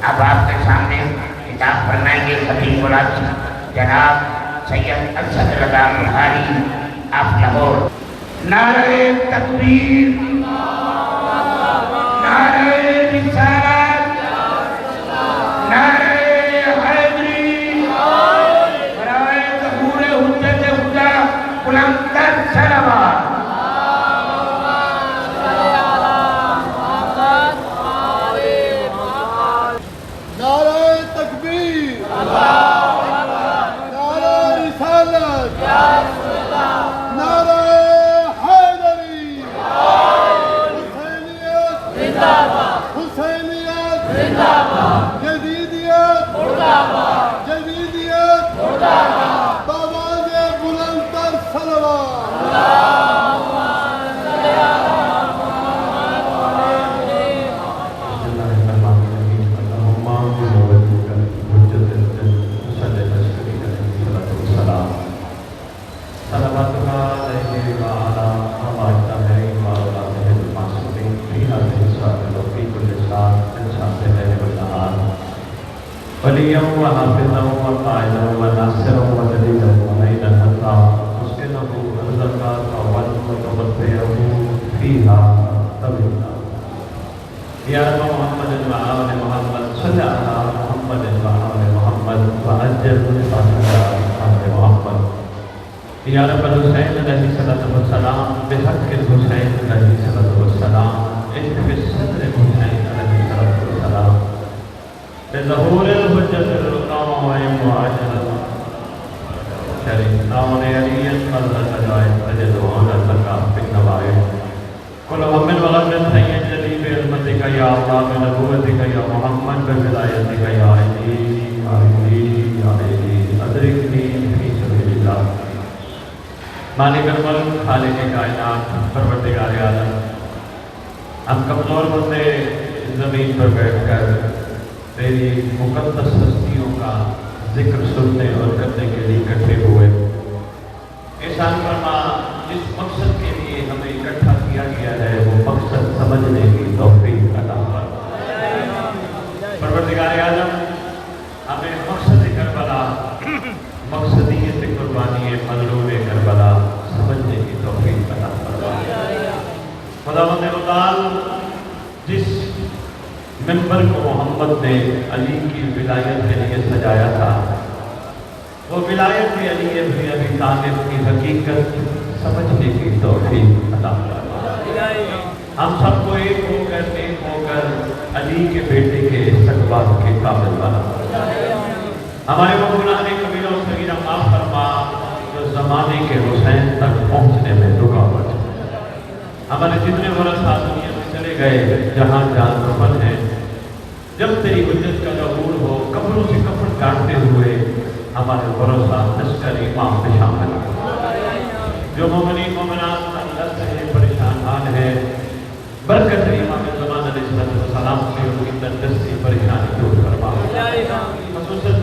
اب آپ کے سامنے کتاب فرمائیں گے خطیب العصر جناب سید اسد رضا بخاری آف لاہور۔ نعرہ تکبیر، نعرہ رسالت، نعرہ حیدری، برائے ظہور حجت خدا بلندتر صلوات۔ نعرہ تکبیر، نعرہ رسالت، نعرہ حیدری، حسینیت زندہ باد، حسینیت زندہ باد، جدیدیت مردہ باد، جدیدیت مردہ باد، بآواز بلندتر صلوات۔ وليا وحافظا وقائدا وناصرا ودليلا ومعينا حتى مسكنه رزقا وتغفره فيها طويلا يا محمد وآل محمد صل على محمد وآل محمد وعجل بصلاة آل محمد يا رب الحسين عليه الصلاة والسلام بحق الحسين عليه الصلاة والسلام اشف الصدر الحسين عليه الصلاة والسلام بظهور الحجة القائم وعجلة شريف ناون عليا قلب سجائب تجد هنا الزكاة في النوائب كل هم وغم سيد جلي بعلمتك يا الله بنبوتك يا محمد بولایتك يا علی علی علی ادرکنی فی سبیل اللہ۔ مالک الملک خالق کائنات پروردگار عالم، ہم کمزور بندے زمین پر بیٹھ کر تیری مقدس ہستیوں کا ذکر سننے اور کرنے کے لیے اکٹھے ہوئے۔ احسان فرما جس مقصد کے لیے ہمیں اکٹھا کیا گیا ہے وہ مقصد سمجھنے کی توفیق عطا فرما۔ پروردگار عالم ہمیں مقصد کربلا، مقصدیت قربانی مظلوم کربلا سمجھنے کی توفیق عطا فرما۔ خداوند متعال جس ممبر کو محمد نے علی کی ولایت کے لیے سجایا تھا، وہ ولایت علی بن ابی طالب کی حقیقت سمجھنے کی توفیق عطا فرما۔ ہم سب کو ایک ہو کر علی کے بیٹے کے استقبال کے قابل بنا۔ ہمارے وہ گناہ کبیرہ و صغیرہ معاف فرما جو زمانے کے حسین تک پہنچنے میں رکاوٹ۔ ہمارے جتنے ورثہ دنیا میں چلے گئے جہاں جان کفن ہے، جب تیری حجت کا ظہور ہو قبروں سے کفن کاٹتے ہوئے ہمارے ورثہ لشکر امام میں شامل ہو۔ جو مومنین مومنات اللہ سے پریشان حال ہے، برکت امام زمان علیہ السلام سے ان کی تندرستی پریشانی دور فرما۔ خصوصاً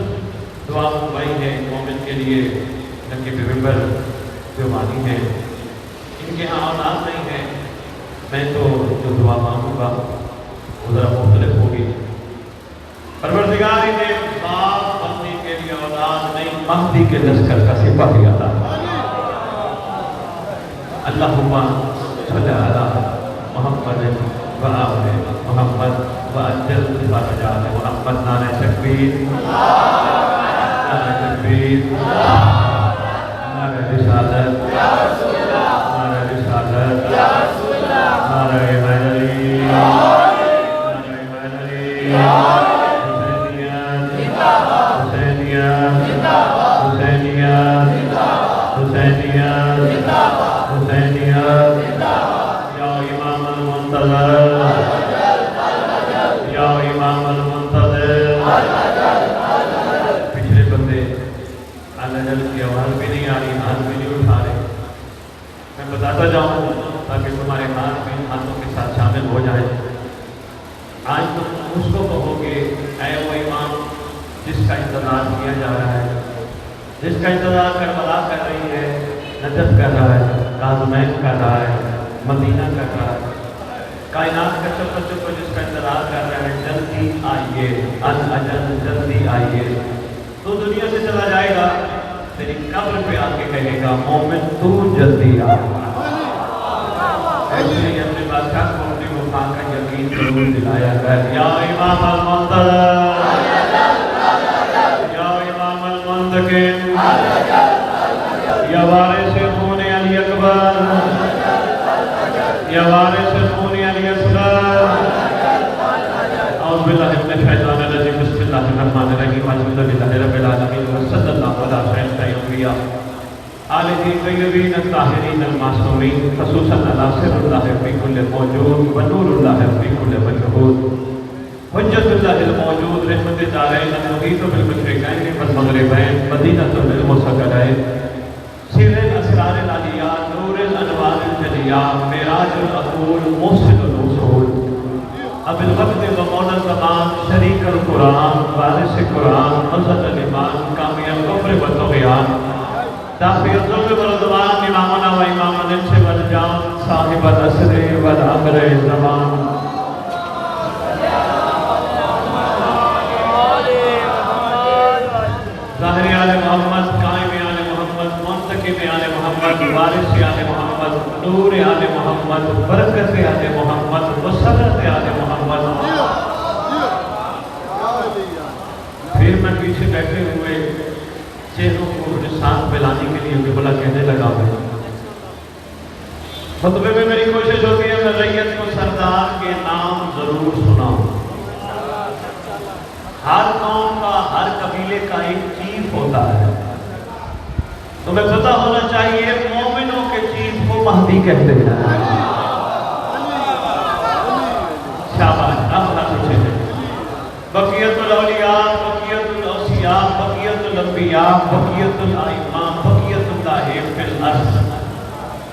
دعا بھائی ہے مومن کے لیے نقیب ممبر جو مانی ہے، ان کے ہاں اولاد نہیں ہے، میں تو جو دعا مانگوں گا وہ ذرا مختلف ہوگی۔ پروردگار نے باپ بننے کے لیے اولاد نہیں، مہدی کے لشکر کا سپاہی عطا فرما۔ اللہم صلی علی محمد و آل محمد وعجل بفرجات محمد۔ نعرہ تکبیر، نعرہ تکبیر، نعرہ رسالت، نعرہ رسالت، نعرہ حیدری، نعرہ حیدری، حسینیت، حسینیت، حسینیت، حسینیت، یا امام المنتظر، یا امام المنتظر۔ پچھلے بندے الجل کی آواز بھی نہیں آ رہی، ہاتھ بھی نہیں اٹھا رہے، میں بتاتا جاؤں تاکہ تمہارے ہاتھ بھی ہاتھوں کے ساتھ شامل ہو جائے۔ آج تم اس کو کہو گے اے وہ امام جس کا انتظار کیا جا رہا ہے، جس کا انتظار کربلا کر رہی ہے، نجف کر رہا ہے، کاظمین کر رہا ہے، مدینہ کر رہا ہے، کائنات کا چپ چپ جس کا انتظار کر رہے ہیں جلدی آئیے، الاجل جلدی آئیے. تو دنیا سے چلا جائے گا، تیری قبر پہ آ کے کہے گا مومن تو جلدی آ. ایسے ہی اپنے بادشاہ کو اپنی وفا کا یقین ضرور دلایا گیا. یا امام المنتظر، یا امام المنتقم، یا وارث خون علی اکبر، یا وارث خون علی اصغر. اعوذ باللہ من الشیطان الرجیم، بسم اللہ الرحمن الرحیم، الحمد للہ رب العالمین، وصلی اللہ علی سیدنا الانبیاء آلہ الطیبین الطاہرین المعصومین، خصوصاً علی سر اللہ فی کل موجود و نور اللہ فی کل مشہود، حجت اللہ الموجود، رحمت الدارین المحیط بالمشرقین والمغربین، مدینۃ العلم والثقلین، سر الاسرار العلیاء، نور الانوار الجلیاء، معراج العقول، موصل الوصول، اب الوقت و مولا الزمان، شریک القرآن، وارث قرآن، عزت الایمان، کامی الکفر و طغیان، دافع الظلم والعدوان، امامنا و امام الانس والجان، صاحب العصر والآخر الزمان. ظاہر آل محمد، قائم آل محمد، منتقم آل محمد، وارث آل محمد، نور آل محمد، برکت آل محمد، مسرت آل محمد. پھر میں پیچھے بیٹھے ہوئے چہروں کو نشان پہلانے کے لیے قبلہ کہنے لگا ہوں. خطبے میں میری کوشش ہوتی ہے میں ریت کو سردار کے نام ضرور سناؤں. ہر قوم کا، ہر قبیلے کا ایک چیف ہوتا ہے. تمہیں پتہ ہونا چاہیے مومنوں کے چیف کو مہدی کہتے ہیں. شاباش، اب نہ پوچھے. بقیت الاولیاء، بقیت الاوصیاء، بقیت الانبیاء، بقیت الائمہ، بقیت اللہ فی الارض،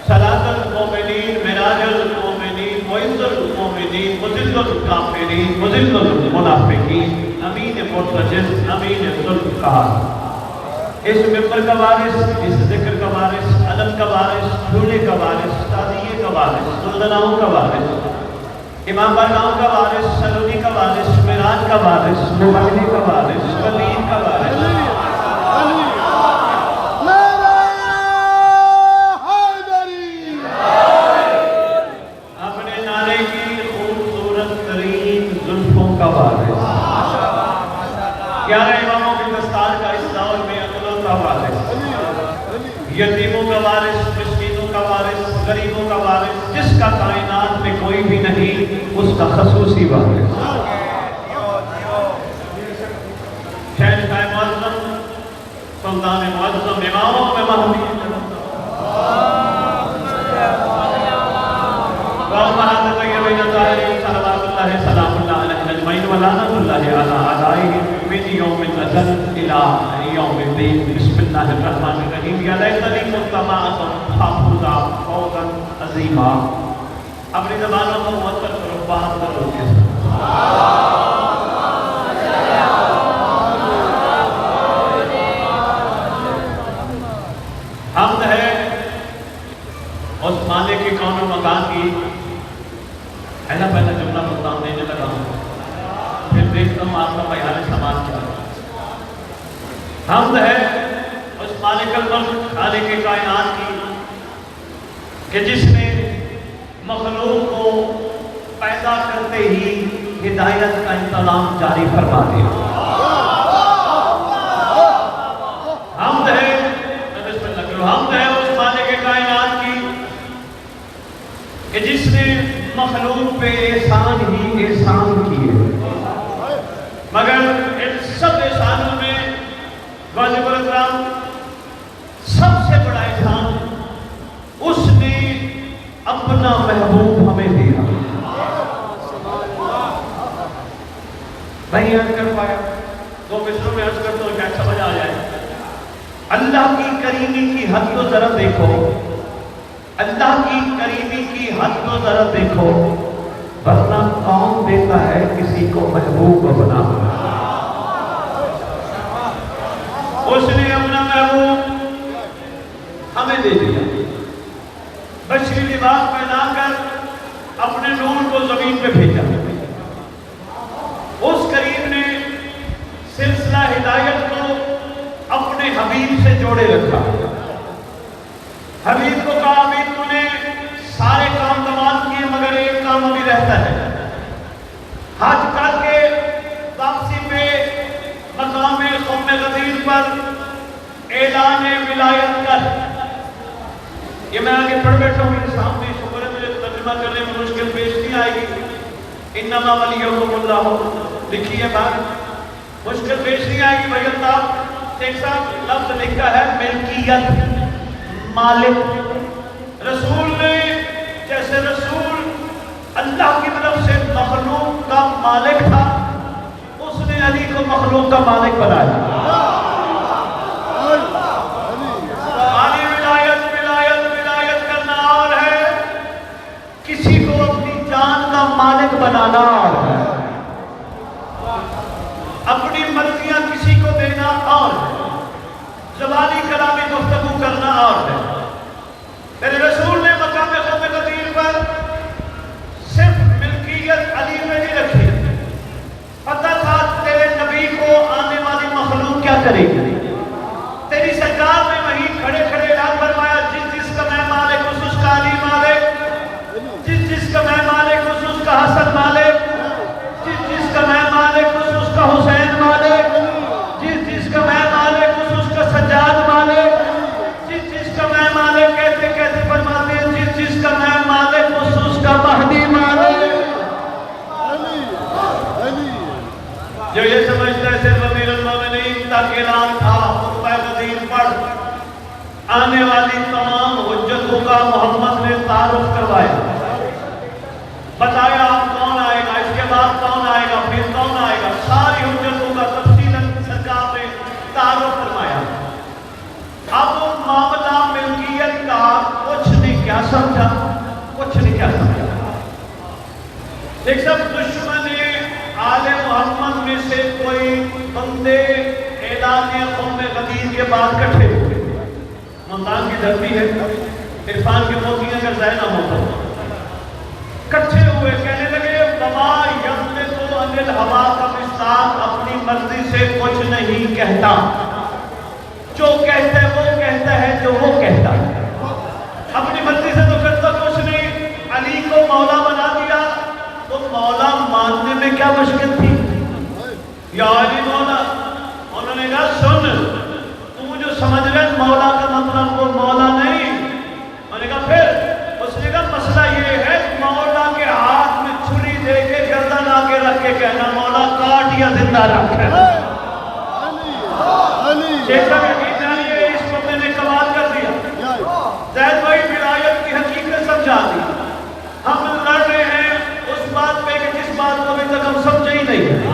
صلاۃ المؤمنین، معراج المؤمنین، معز المؤمنین، مذل الکافرین، مذل المنافقین، امین مرتجز، امین ذوالفقار. اس ممبر کا وارث، اس ذکر کا وارث، علم کا وارث، جھولے کا وارث، تعزیے کا وارث، سلطناؤں کا وارث، امام بارگاہوں کا وارث، سلونی کا وارث، معراج کا وارث، مبینی کا وارث، ولید کا وارث. اپنے نعرے کی خوبصورت ترین زلفوں کا وارث، 11 اماموں کی دستار کا اس دور میں اکلوتا وارث، یتیموں کا وارث، مسکینوں کا وارث، غریبوں کا وارث، جس کا کائنات میں کوئی بھی نہیں اس کا خصوصی وارث. شہنشاہ معظم، سلطان معظم، اماموں میں مہدی وامہات طیبین الطاہرین صلوات اللہ سلام اللہ علیہ اجمعین ولعنۃ اللہ علی اعدائہم من یوم الازل الی یوم الدین. بسم اللہ الرحمن الرحیم. یا لیتنی کنت معکم حافظا فوزا عظیما. اپنی زبانوں کو معطر کرو، بات کرو کے ساتھ. حمد ہے اس مالک کے کون و مکان کی. پہلا جملہ مقام دینے لگا ہوں، پھر دیکھتا ہوں آپ کا بیان سماج کیا. حمد ہے اس مالک الملک، خالق کائنات کی، کہ جس نے مخلوق کو پیدا کرتے ہی ہدایت کا انتظام جاری فرما دیا. حمد ہے، حمد ہے اس مالک کائنات کی کہ جس نے مخلوق پہ احسان ہی احسان کیے، مگر ان سب احسانوں میں واجب الاکرام سب سے بڑا احسان اس نے اپنا محبوب ہمیں دیا. نہیں عرض کر پایا، 2 مصروں میں عرض کرتا ہوں کیا سمجھ آ جائے. اللہ کی کریمی کی حد کو ذرا دیکھو، اللہ کی کریمی کی حد کو ذرا دیکھو، ورنہ کون دیتا ہے کسی کو محبوب بنا. اس نے اپنا محبوب ہمیں دے دیا. بشری لباس پہنا کر اپنے نور کو زمین حبیب سے جوڑے رکھا. حبیب کو کہا حبیب تو نے سارے کام تمام کیے مگر ایک کام ابھی رہتا ہے. حج کر کے واپسی پہ مقام قوم غدیر پر اعلان ولایت کر. یہ میں آگے پڑھ بیٹھا ہوں، سامنے شکر ہے مجھے ترجمہ کرنے میں مشکل پیش نہیں آئے گی. انما ولیکم اللہ لکھی ہے بات، مشکل پیش نہیں آئے گی. بھائی اللہ ایک صاحب لفظ لکھا ہے ملکیت، مالک. رسول نے جیسے رسول اللہ کی طرف سے مخلوق کا مالک تھا، اس نے علی کو مخلوق کا مالک بنایا. علی ولایت کرنا اور ہے، کسی کو اپنی جان کا مالک بنانا اور ہے، اپنی مرضیاں کسی کو دینا اور ہے، زبانی کلامی گفتگو کرنا اور ہے. میرے رسول نے مقام قوم غدیر پر صرف ملکیت علی میں نہیں رکھی. پتہ تھا تیرے نبی کو آنے والی مخلوق کیا کرے گی. تیری سرکار نے وہیں کھڑے کھڑے اعلان فرمایا جس جس کا میں مالک ہوں اس کا علی مالک، جس جس کا میں مالک ہوں اس کا حسن مالک، جس جس کا میں مالک ہوں اس کا حسین مالک، جس جس کا میں مالک ہوں اس کا سجاد مالک، جس جس کا میں مالک کہتے کہتے فرماتے ہیں جس جس کا میں مالک ہوں اس کا مہدی مالک. جو یہ سمجھتا ہے صرف امیر المومنین تک اعلان تھا، خطبہ غدیر پڑھ آنے والی تمام حجتوں کا محمد نے تعارف کروایا، بتایا آپ کون آئے گا، اس کے بعد کون آئے گا، پھر کون آئے گا. ساری حجتوں کا تفصیل سرکار نے تعارف فرمایا. اب معاملہ ملکیت کا کچھ نے کیا سمجھا، کچھ نے کیا سمجھا. ایک سب دشمن آل محمد میں سے کوئی بندے اعلان قوم غدیر کے بعد کٹھے ہوئے. ملتان کی دھرتی ہے، عرفان کے موتیاں کا ذہنہ ہوتا، کٹھے ہوئے کہنے لگے وما یملک عن الہوا کا مصداق اپنی مرضی سے کچھ نہیں کہتا، جو کہتا ہے وہ کہتا ہے جو وہ کہتا ہے، اپنی مرضی سے تو کرتا کچھ نہیں. علی کو مولا بنا دیا تو مولا ماننے میں کیا مشکل تھی. یا علی مولا، انہوں نے کہا سن تو جو سمجھ رہے مولا کا مطلب وہ مولا نہیں. انہوں نے کہا پھر اس نے کہا مسئلہ یہ ہے مولا کے ہاتھ میں چھری دے کے گردن آگے رکھ کے کہنا مولا کاٹ یا زندہ رکھ ہے. جیسا کہ جانیے اس بندے نے کمال کر دیا. زید بھائی ولایت کی حقیقت سمجھا دی. ہم لڑ رہے ہیں اس بات پہ کہ جس بات کو ابھی تک ہم سمجھے ہی نہیں.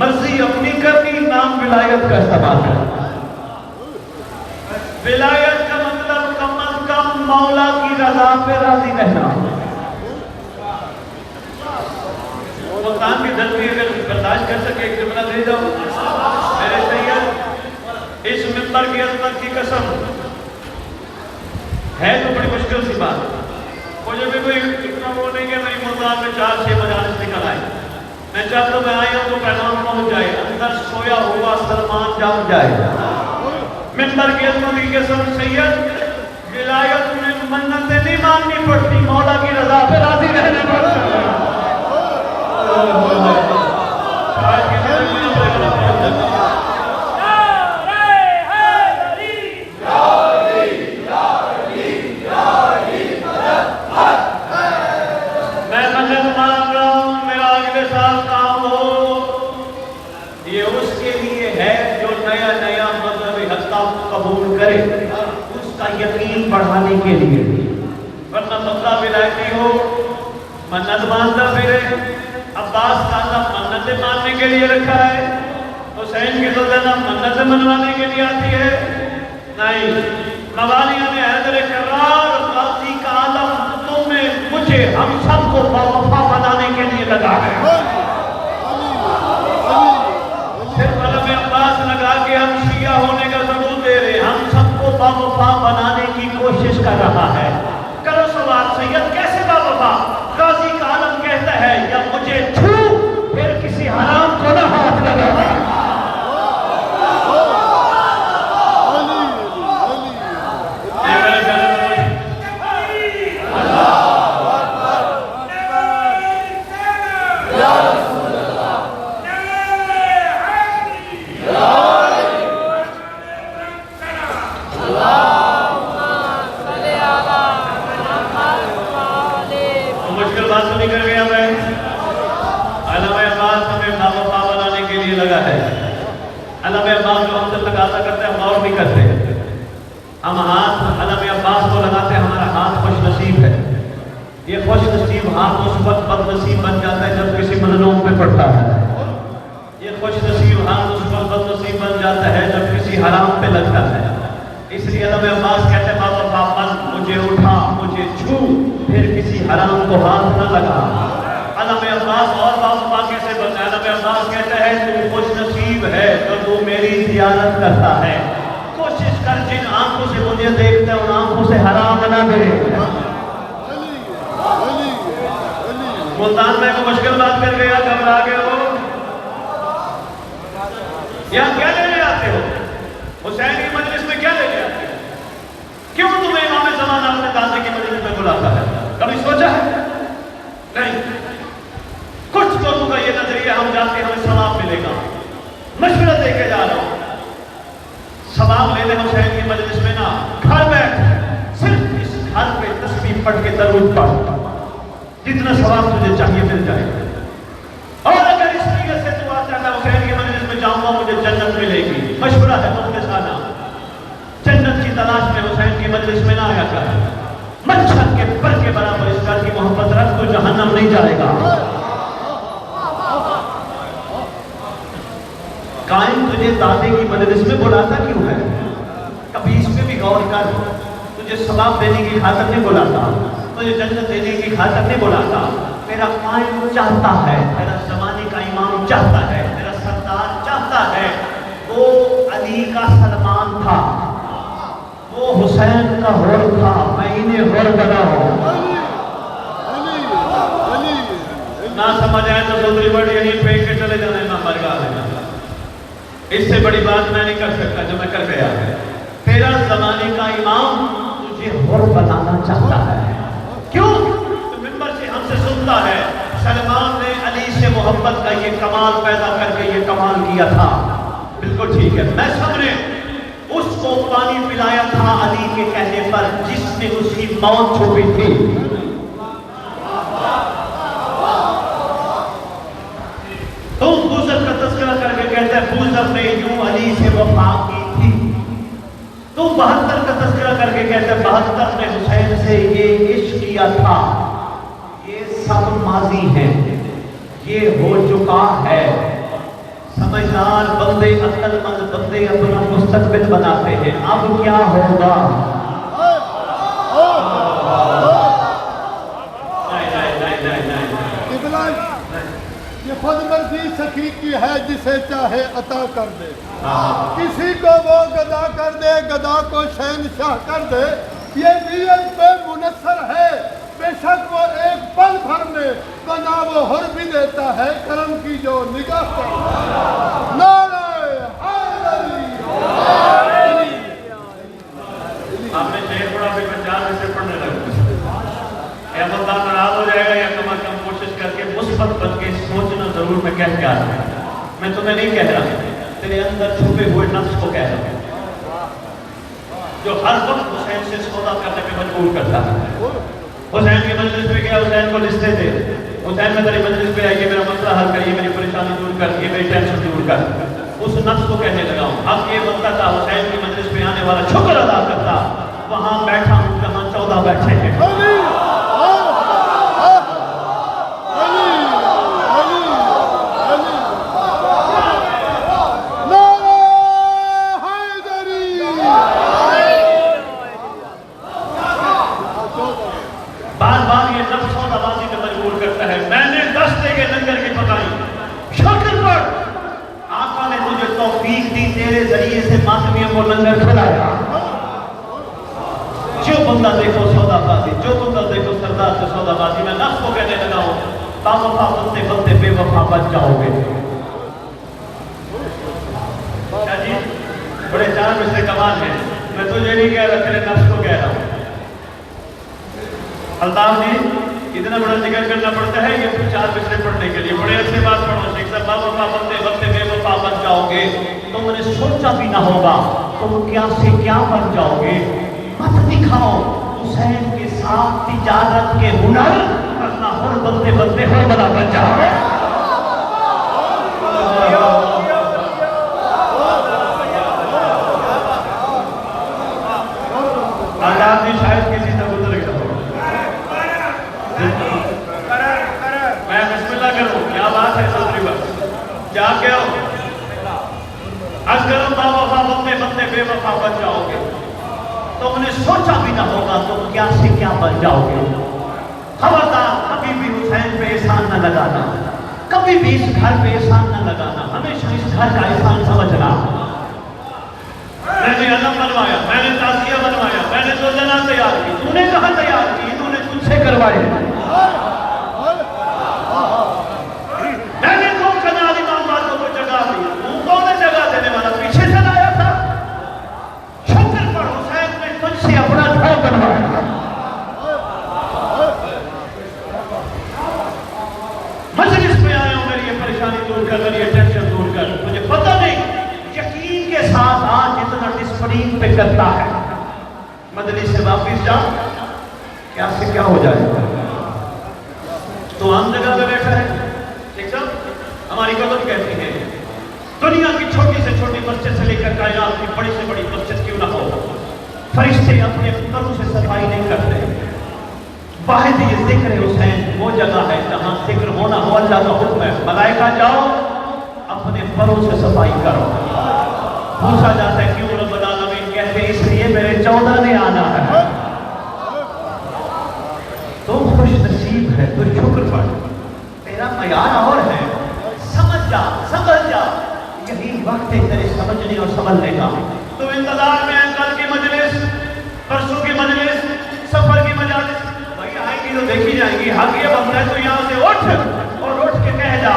مرضی اپنی کرنی، نام ولایت کا استعمال کرنا. ولایت کا مطلب کم از کم مولا کی رضا پہ راضی رہنا. ملتان کی دھرتی اگر برداشت کر سکے ایک جملہ دے جاؤ. میرے سید اس منبر کی عظمت کی قسم ہے تو بڑی مشکل سی بات. مجھے بھی کوئی اتنا وہ نہیں کہ میری ملتان میں 4-6 مجالس نکل آئے. میں چاہتا ہوں میں آیا ہوں تو پیغام پہنچ جائے، اندر سویا ہوا سلمان جام جائے. منبر کی عظمت کی قسم سید ولایت میں منتیں نہیں ماننی پڑتی، مولا کی رضا پہ راضی رہنے پڑتا ہے. میں مدد مانگ رہا ہوں میرا اگلے سال کام ہو. یہ اس کے لیے ہے جو نیا نیا مذہبی حقیقت قبول کرے، اس کا یقین بڑھانے کے لیے. ورنہ مسئلہ ولایتی ہو منت مانتا پھرے. عباس کا اللہ منتیں ماننے کے لیے رکھا ہے، حسین کی سلطنت منتیں منوانے کے لیے آتی ہے نہیں. موالیہ نے حیدر کرار غازی کا عالم تمہیں مجھے ہم سب کو باوفا بنانے کے لیے لگا ہے. صرف علم عباس لگا کے ہم شیعہ ہونے کا ثبوت دے رہے، ہم سب کو باوفا بنانے کی کوشش کر رہا ہے. کرو سوال سید کیسے باوفا؟ غازی کا عالم کہتا ہے یا مجھے چھو پھر کسی حرام کو نہ ہاتھ لگا. نہیں کرتے. ہم ہاتھ علم عباس کو لگاتے ہیں, ہمارا ہاتھ خوش نصیب ہے. یہ خوش نصیب ہاتھ اس وقت بد نصیب بن جاتا ہے جب کسی مظلوم پہ پڑتا ہے. یہ خوش نصیب ہاتھ اس وقت بد نصیب بن جاتا ہے جب کسی حرام پہ لگتا ہے. اس لیے علم عباس کہتے ہیں بابا پاپن مجھے اٹھا مجھے چھو پھر کسی حرام کو ہاتھ نہ لگا. علم عباس اور بابا کیسے بنتا ہے؟ علم عباس کہتا ہے تو خوش نصیب ہے جو تو میری زیارت کرتا ہے. کوشش کر جن آنکھوں سے مجھے دیکھتا ہے ان آنکھوں سے حرام نہ دے. ملتان میں کوئی مشکل بات کر گیا گھبرا گئے ہو یا کیا لینے آتے ہو؟ حسین کی مجلس میں کیا لینے آتے ہو؟ کیوں تمہیں امام زمانہ اپنے دادے کی مجلس میں بلاتا ہے؟ کبھی سوچا ہے؟ نہیں. کچھ لوگوں کا یہ نظریہ ہم جاتے ہیں ہمیں ثواب ملے گا. مشورہ دے کے جا رہا ہوں ثواب لے لے حسین کی مجلس میں نہ, گھر بیٹھ صرف اس گھر پہ تسبیح پڑھ کے درود پڑھ, جتنا ثواب تجھے چاہیے مل جائے گا. اور اگر اس نیت سے تو آتا ہے حسین کی مجلس میں جاؤں گا مجھے جنت ملے گی, مشورہ ہے تم کے ساتھ جنت کی تلاش میں حسین کی مجلس میں نہ آیا کر. مچھر کے پر کے برابر اس گھر کی محبت رکھ تو جہنم نہیں جائے گا. قائم تجھے دادے کی مجلس میں بلاتا کیوں ہے؟ کبھی اس پہ بھی غور کر. تجھے ثواب دینے کی خاطر نہیں بلاتا, تجھے جنت دینے کی خاطر نہیں بلاتا. تیرا قائم چاہتا ہے, تیرا زمانے کا امام چاہتا ہے, تیرا سردار چاہتا ہے. وہ علی کا سلمان تھا, وہ حسین کا ہور تھا, میں انہیں ہور بنا ہوں. نہ سمجھ آئے تو دوسری بڑی یہیں پھینک کے چلے جانے میں مر گا لینا. اس سے بڑی بات میں نہیں کر سکتا جو میں کر گیا. تیرا زمانے کا امام تجھے ہور بنانا چاہتا ہے. کیوں؟ تو ممبر سے ہم سے سنتا ہے سلمان نے علی سے محبت کا یہ کمال پیدا کر کے یہ کمال کیا تھا. بالکل ٹھیک ہے, میں سامنے اس کو پانی پلایا تھا علی کے کہنے پر جس میں اس کی موت چھپی تھی. تو بوزر کا تذکرہ کر کے کہتا ہے بوزر نے یوں علی سے وفا کی تھی. تو 72 کا تذکرہ کر کے کہتا ہے 72 نے حسین سے یہ عشق کیا تھا. یہ سب ماضی ہے, یہ ہو چکا ہے. سمجھدار بندے عقل مند بندے اپنا مستقبل بناتے ہیں. اب کیا ہوگا؟ یہ خود مرضی سخی کی ہے جسے چاہے عطا کر دے. کسی کو وہ گدا کر دے, گدا کو شہنشاہ کر دے. یہ نیت پہ منحصر ہے. بے شک وہ ایک پل بھر میں بنا وہ حر بھی دیتا ہے کرم کی جو نگاہ پر. نعرہ حیدری. آپ نے شیخ بڑا بھی پنجاب میں سے پڑھنے لگا. احمد خان ناراض ہو جائے گا یا کم از کم کوشش کر کے مثبت بن کے سوچنا ضرور. میں کہہ کے آ رہا ہوں, میں تمہیں نہیں کہہ رہا, تیرے اندر چھپے ہوئے نفس کو کہہ رہا ہوں جو ہر وقت حسین سے سودا کرنے پہ مجبور کرتا ہے. حسین کی مجلس پہ گیا, حسین کو لسٹیں دے, حسین میں تیری مجلس پہ آئیے, میرا مسئلہ حل کر, یہ میری پریشانی دور کر, یہ میری ٹینشن دور کر. اس نفس کو کہنے لگا ہوں. اب یہ بنتا تھا حسین کی مجلس پہ آنے والا شکر ادا کرتا, وہاں بیٹھا ہوں جہاں 14 بیٹھے ہیں. تیرے ذریعے سے ماتمیوں کو لنگر کھلایا. جو بندہ دیکھو سودا بازی, جو بندہ دیکھو سردار سے سودا بازی. میں نفس کو کہنے لگا ہوں باوفا بنتے بنتے بے وفا بن جاؤ گے. کیا جی بڑے 4 مصرے کمال ہیں. میں تجھے نہیں کہہ رہا, تیرے نفس کو کہہ رہا ہوں. الطاف جی اتنا بڑا ذکر کرنا پڑتا ہے یہ 4 مصرے پڑھنے کے لیے. بڑے اچھے بات پڑھو شیخ صاحب. باوفا بنتے بنتے بے وفا بن جاؤ گے. تم نے سوچا بھی نہ ہوگا تم کیا سے کیا بن جاؤ گے. مت دکھاؤ حسین کے ساتھ تجارت کے ہنر, ورنہ ہر بنتے بنتے ہر بڑا بن جاؤ گے. ہو اگر باوفا بندے بندے بے وفا بن جاؤ گے تم نے سوچا بھی نہ ہوگا تم کیا سے کیا بن جاؤ گے. خبردار کبھی بھی حسین پہ احسان نہ لگانا, کبھی بھی اس گھر پہ احسان نہ لگانا, ہمیشہ اس گھر کا احسان سمجھنا. میں نے علم بنوایا, میں نے تعزیہ بنوایا, میں نے 2 جنا تیار کی, تو نے کہاں تیار کی, تو نے تجھ سے کروائے. میں نے 2 کنال امام والوں کو جگہ دی, تو کون ہے جگہ دینے والا, پیچھے سے لایا تھا. شکر پر حسین نے تجھ سے اپنا گھر بنوایا. مجلس میں آیا ہوں میری یہ پریشانی دور کر, میری یہ ٹینشن دور کر. مجھے پتہ نہیں یقین کے ساتھ آج اتنا ڈسپلین پہ کرتا ہے. مجلس سے واپس جا, کیا سے کیا ہو جائے. تو عام جگہ پہ بیٹھا ہے, ٹھیک صاحب. ہماری قدم کہتی ہے دنیا کی چھوٹی سے چھوٹی مسجد سے لے کر کائنات کی بڑی سے بڑی مسجد کیوں نہ ہو, فرشتے اپنے پروں سے صفائی نہیں کرتے. واحد یہ ذکر حسین وہ جگہ ہے جہاں ذکر ہونا ہو اللہ کا حکم ہے. ملائکہ جاؤ اپنے پروں سے صفائی کرو. پوچھا جاتا ہے کیوں رب العالمین کہتے اس لیے میرے 14 نے آنا ہے. تو خوش نصیب ہے, تو شکر پڑھ, تیرا معیار اور ہے. سمجھ جا, سمجھ جا, یہی وقت ہے تیرے سمجھنے اور سمجھنے کا. تو انتظار میں کل کی مجلس, پرسوں کی مجلس, سفر کی مجالس بھائی آئیں گی تو دیکھی جائیں گی. حق یہ بنتا ہے تو یہاں سے اٹھ اور اٹھ کے کہہ جا,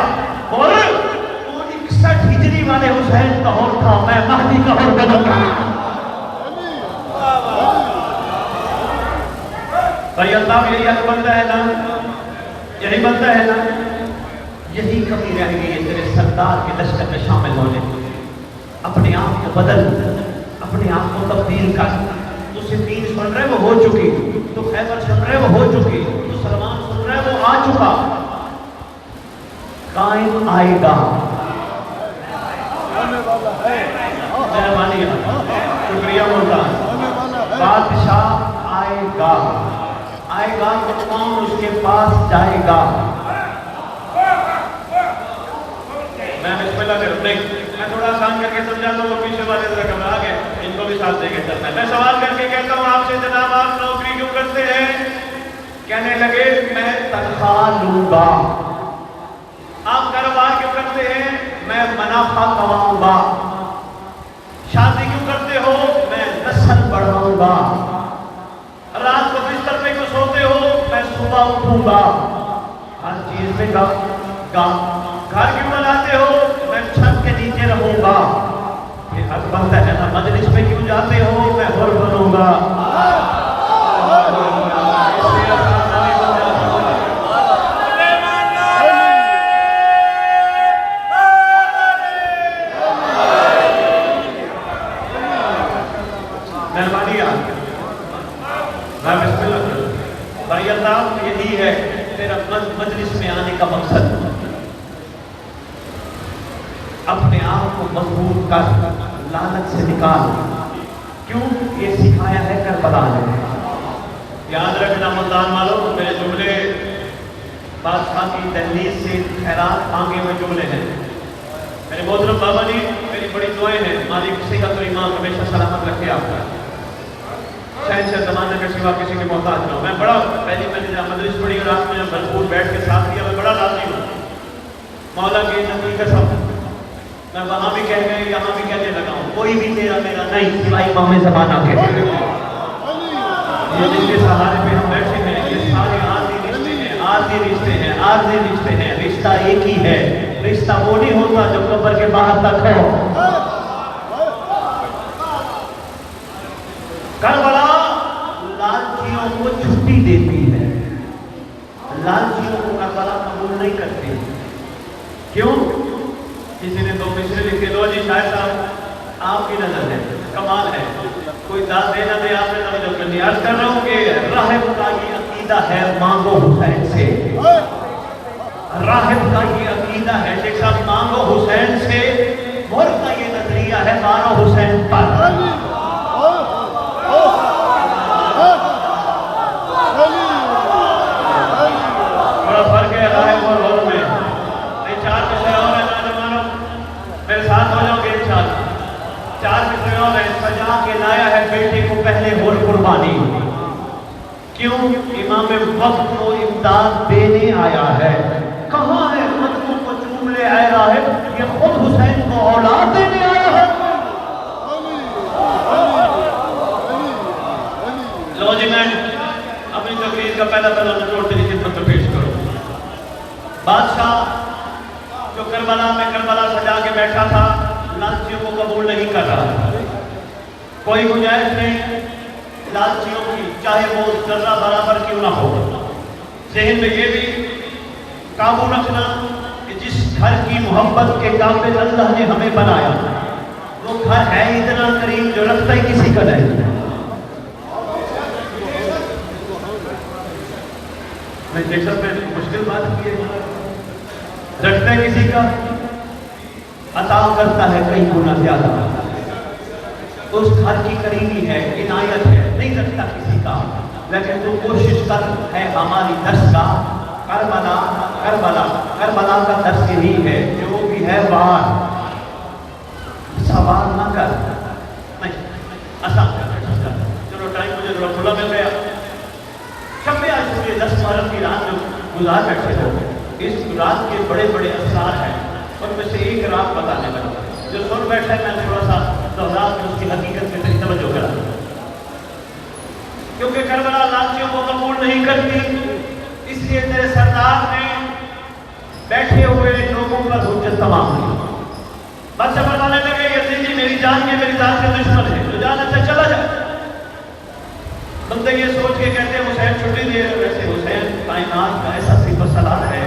اور 61 ہجری والے حسین کا ہور تھا, میں مہدی کا ہور بدل رہا. بھائی اللہ یہی حق بنتا ہے نا, یہی بنتا ہے نا. یہی کمی رہ گئی ہے تیرے سردار کے لشکر میں شامل ہونے. اپنے آپ کو بدل, اپنے آپ کو تبدیل کر. تو صفین سن رہے وہ ہو چکی, تو خیبر سن رہے وہ ہو چکی, تو سلمان سن رہے وہ آ چکا. قائم آئے گا, مہربانی شکریہ ملتان. بادشاہ آئے گا, آئے گا تو کون اس کے پاس جائے گا. میں بسم اللہ کروں, نہیں میں تھوڑا آسان کر کے سمجھاتا ہوں, پیچھے والے ذرا گھبرا گئے, ان کو بھی ساتھ دے کے چلنا ہے. میں سوال کر کے کہتا ہوں آپ سے جناب آپ نوکری کیوں کرتے ہیں؟ کہنے لگے میں تنخواہ لوں گا. آپ کاروبار کیوں کرتے ہیں؟ میں منافع کماؤں گا. شادی کیوں کرتے ہو؟ میں نسل بڑھاؤں گا. رات کو بستر پہ کیوں سوتے ہو؟ میں صبح اٹھوں گا. ہر چیز میں گا. گھر کیوں بناتے ہو؟ میں چھت کے نیچے رہوں گا. یہ حق بنتا ہے نا. مجلس میں کیوں جاتے ہو؟ میں حر بنوں گا. بھائی اللہ یہی ہے تیرا مجلس میں آنے کا مقصد. اپنے آپ کو مضبوط کر, لعنت سے نکال. کیوں؟ یہ سکھایا ہے کربلا نے. یاد رکھنا ملتان والوں, میرے جملے بادشاہ کی دہلیز سے خیرات مانگے ہوئے جملے ہیں. میرے محترم بابا جی میری بڑی دعائیں ہیں, مالک صحت و ایمان ہمیشہ سلامت رکھے آپ کا. شہنشاہ زمانے کے سوا کسی کے محتاج نہ ہو. میں بڑا پہلی مجلس پڑھی اور آپ نے بھرپور بیٹھ کے ساتھ دیا, میں بڑا راضی ہوں. مولا کے نبی کا سب میں وہاں بھی کہہ گئے, یہاں بھی کہنے لگا ہوں, کوئی بھی تیرا میرا نہیں سوائے امام زمانہ کے. یہ جن کے سہارے پہ ہم بیٹھے ہیں یہ سارے عارضی رشتے ہیں, عارضی رشتے ہیں, عارضی رشتے ہیں. رشتہ ایک ہی ہے. رشتہ وہ نہیں ہوتا جو قبر کے باہر تک ہو. کربلا لالچیوں کو چھٹی دیتی ہے. لالچیوں کو کربلا قبول نہیں کرتی. کیوں؟ کسی نے 2 مصرے لکھے, 2 جی شاید صاحب آپ کی نظر ہے, کمال ہے, کوئی داد دے نہ دے آپ نے توجہ کرنی. عرض کر رہا ہوں کہ راہب کا یہ عقیدہ ہے مانگو حسین سے. راہب کا یہ عقیدہ ہے شیخ صاحب مانگو حسین سے. مور کا یہ نظریہ ہے مانو حسین پر. بڑا فرق ہے راہب اور غور میں. 4 مصرے اور ہیں نوجوانوں, امام وقت کو امداد دینے آیا ہے. کہاں ہے قدموں کو چوم لے اے راہب؟ یہ خود حسین کو اولاد دینے آیا ہے. لو جی میں اپنی تقریر کا پہلا نچوڑ تیری خدمت میں پیش کروں. بادشاہ جو کربلا میں کربلا سجا کے بیٹھا تھا لالچیوں کو قبول نہیں کر رہا تھا. کوئی گنجائش نہیں لالچیوں کی، چاہے وہ ذرہ برابر کیوں نہ ہو. ذہن میں یہ بھی قابو رکھنا کہ جس گھر کی محبت کے قابل اللہ نے ہمیں بنایا وہ گھر ہے اتنا کریم جو رکھتا ہی کسی کا نہیں. میں دیکھ سکتا ہوں مشکل بات کی ہے، رکھتا ہے کسی کا، عطا کرتا ہے کئی گنا زیادہ. اس گھر کی قریبی ہے، عنایت ہے، نہیں رکھتا کسی کا. لیکن تو کوشش کر، ہے ہماری درس کا کربلا. کربلا کا درس یہی ہے، جو بھی ہے وار سوال نہ کر. آسان کر، چلو ٹائم مجھے تھوڑا کھلا مل گیا. شب عاشوری 10 محرم کی رات جو گزار بیٹھے ہو، اس رات کے بڑے بڑے اثرات ہیں. ان میں سے ایک رات بتانے لگا جو سن بیٹھا ہے. میں تھوڑا سا رات میں اس کی حقیقت میں تیری توجہ کرا، کیونکہ کربلا لالچیوں کو قبول نہیں کرتی. اس لیے تیرے سردار نے بیٹھے ہوئے لوگوں پر حجت تمام کی. بادشاہ فرمانے لگے یزید جی میری جان کے میری ذات کے دشمن ہے، تو جان اچھا چلا جائے. بندے یہ سوچ کے کہتے ہیں حسین چھٹی دے. ویسے حسین کائنات کا ایسا صفت سلاد ہے،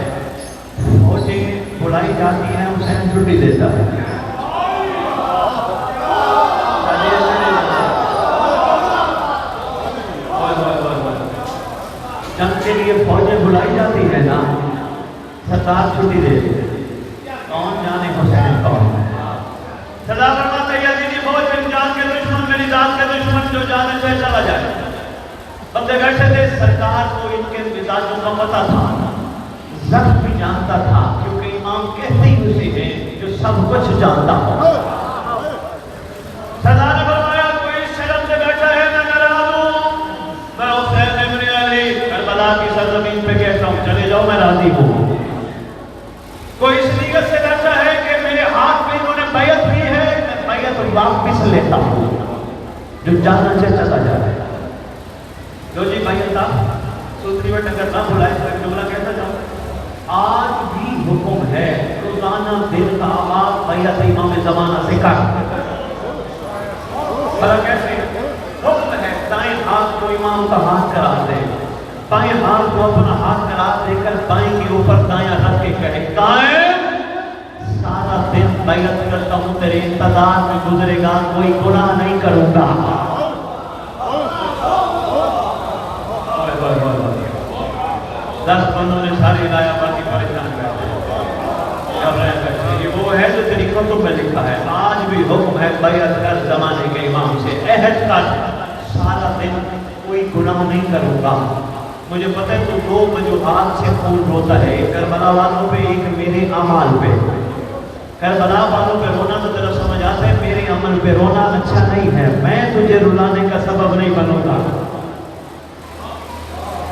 فوجیں بلائی جاتی ہیں حسین چھٹی دیتا ہے. جنگ کے لیے فوجیں بلائی جاتی ہے نا، سردار چھٹی دے. کون جانے حسین کون ہے. سردار فرماتا ہے یزید جی فوج میری جان کے دشمن، میری ذات کے دشمن، جو جانے سے چلا جائے. بندے بیٹھے تھے، سرکار کو ان کے مزاجوں کا پتہ تھا، ضبط بھی جانتا تھا، کیونکہ امام کہتے ہی اسے ہیں جو سب کچھ جانتا ہو. سردار نے فرمایا کوئی شرم سے بیٹھا ہے میں کرا دوں. میں حسین ابن علی کربلا کی سرزمین پہ کہتا ہوں چلے جاؤ میں راضی ہوں. کوئی اس نیت سے بیٹھا ہے کہ میرے ہاتھ میں انہوں نے بیعت کی ہے، میں بیعت واپس لیتا ہوں، جو جانا سے چلا جائے. جو جی بھائی اللہ سوتری وٹ اگر نہ بلائے تو ایک جملہ کہتا جاؤں. آج بھی حکم ہے روزانہ دن کا آغاز بیعت امام زمانہ سے کر. بھلا کیسے حکم ہے دائیں ہاتھ کو امام کا ہاتھ کرا دے، بائیں ہاتھ کو اپنا ہاتھ کرا دے کر بائیں کے اوپر دایاں رکھ کے کہے قائم سارا دن بیعت کرتا ہوں تیرے انتظار میں گزرے گا، کوئی گناہ نہیں کروں گا. دس بندوں نے ساری لایا باقی پریشان کرتے. یہ وہ ہے جو تیری کتب میں لکھا ہے. آج بھی حکم ہے بیعت کر زمانے کے امام سے، عہد کر سارا دن کوئی گناہ نہیں کروں گا. مجھے پتہ ہے تو دو وجوہات سے خون روتا ہے، ایک کربلا والوں پہ، ایک میرے اعمال پہ. کربلا والوں پہ رونا تو تیرا سمجھ آتا ہے، میرے عمل پہ رونا اچھا نہیں ہے. میں تجھے رلانے کا سبب نہیں بنوں گا.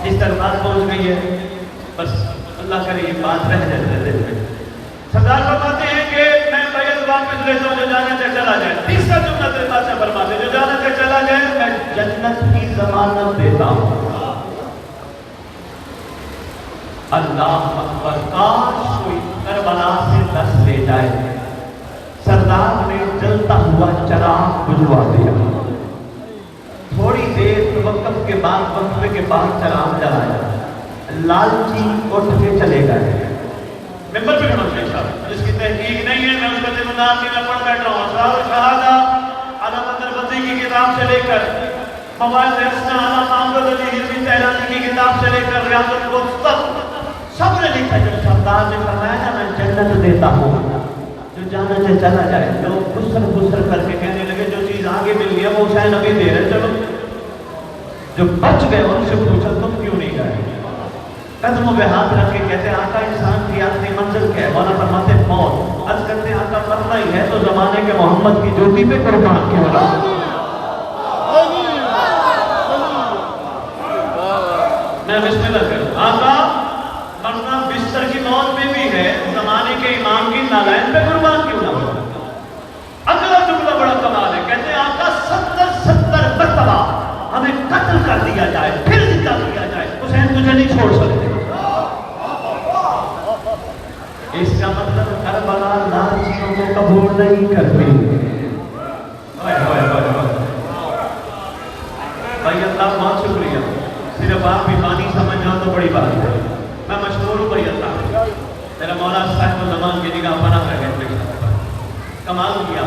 اس طرح بات پہنچ گئی ہے، بس اللہ کرے یہ بات رہ جائے دل میں. سردار فرماتے ہیں کہ میں بیعت واپس لیتا ہوں، جو جانے سے چلا جائے. تیسرا جملہ تیرے پاس سے فرماتے ہیں جو جانے سے چلا جائے میں جنت کی ضمانت دیتا ہوں. اللہ اکبر. کاش کوئی کربلا سے دس لے جائے. سردار نے جلتا ہوا چراغ بجھوا دیا. تھوڑی دیر توقف کے بعد وقفے کے بعد چراغ جلایا. لالچی اٹھ کے چلے گئے. ممبر پہ کھڑا شیخ صاحب جس کی تحقیق نہیں ہے، میں اس کا ذمہ دار میں پڑھ بیٹھ رہا ہوں. اسرار الشہادہ علامہ دروازی کی کتاب سے لے کر مواعظ حسنہ علامہ محمد علی حلمی طیرانی کی کتاب سے لے کر ریاض القدس سب نے لکھا. جب سردار نے فرمایا نا میں جنت دیتا ہوں، جو جانا سے چلا جائے. لوگ گسر کر کے کہنے لگے جو چیز آگے مل گیا وہ حسین ابھی دے رہے. چلو جو بچ گئے ان سے پوچھا تم کیوں نہیں گئے. قدموں پہ ہاتھ رکھ کے کہتے ہیں آقا انسان کی آخری منزل کیا ہے؟ مولا فرماتے ہیں موت. عرض کرتے ہیں آقا مرنا ہی ہے تو زمانے کے محمد کی جوتی پہ قربان کیوں رہا. میں ذرا بسم اللہ کرو. آقا مرنا بستر کی موت میں بھی ہے, زمانے کے امام کی نالائن پہ قربان کیوں نہ ہو. اگلا جملہ بڑا کمال ہے, کہتے ہیں آقا 70 مرتبہ ہمیں قتل کر دیا جائے پھر زندہ کیا جائے, حسین تجھے نہیں چھوڑ سکتے. اس کا مطلب کربلا لالچیوں کو قبول نہیں کرتی. بھائی اللہ بہت شکریہ, صرف آپ ایمانی سمجھ جاؤ تو بڑی بات ہے. میں مشہور ہوں بھائی اللہ, میرا مولا صاحب الزمان کی نگاہ پناہ رہے, کمال کیا.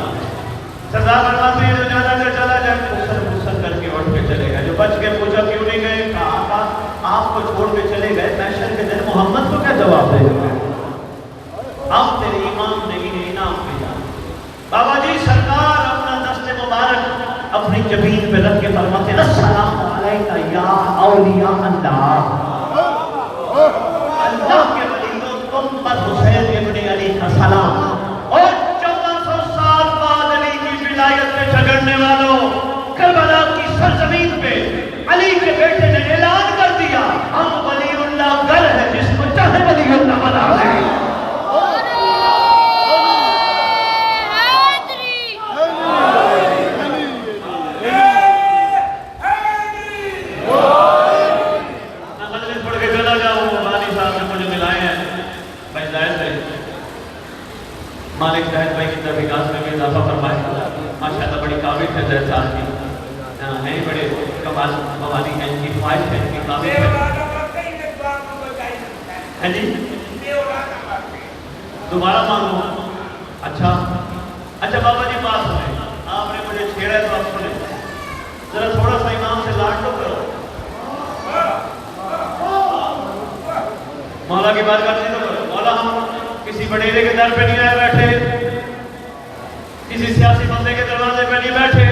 سردار فرماتے ہیں جو جانا کر چلا جائے غسل کر کے اٹھ کے چلے گئے. جو بچ کے پوچھا کیوں نہیں گئے, کہا آپ کو چھوڑ کے چلے گئے, محشر کے دن محمد کو کیا جواب دے گا. آپ تیرے ایمان نہیں ہے انعام پہ جان. بابا جی سرکار اپنا دست مبارک اپنی جبین پہ رکھ کے فرماتے ہیں السلام علیکہ یا اولیاء اللہ. اللہ کے ولیوں تم پر حسین ابن علی کا سلام. اور 1400 سال بعد علی کی ولایت پہ جھگڑنے والوں, کربلا کی سرزمین پہ علی کے بیٹے نے اعلان کر دیا ہم ولی اللہ گر ہے, جس کو چاہے ولی اللہ بنا دے. مالک شاہد بھائی کی تحقیقات میں بھی اضافہ فرمائے, ماشاءاللہ بڑی قابل ہے زید صاحب کی, ہیں بڑے کمال موالی ہیں, ان کی خواہش ہے, ان کی قابل ہے. ہاں جی دوبارہ مانگو. اچھا بابا جی بات سنیں, آپ نے مجھے چھیڑا ہے تو آپ سنیں, ذرا تھوڑا سا امام سے لاڈ تو کرو. مولا کی بات کرتے تو کرو. مولا ہم کسی بڑیرے کے در پہ نہیں آئے بیٹھے, کسی سیاسی بندے کے دروازے پہ نہیں بیٹھے,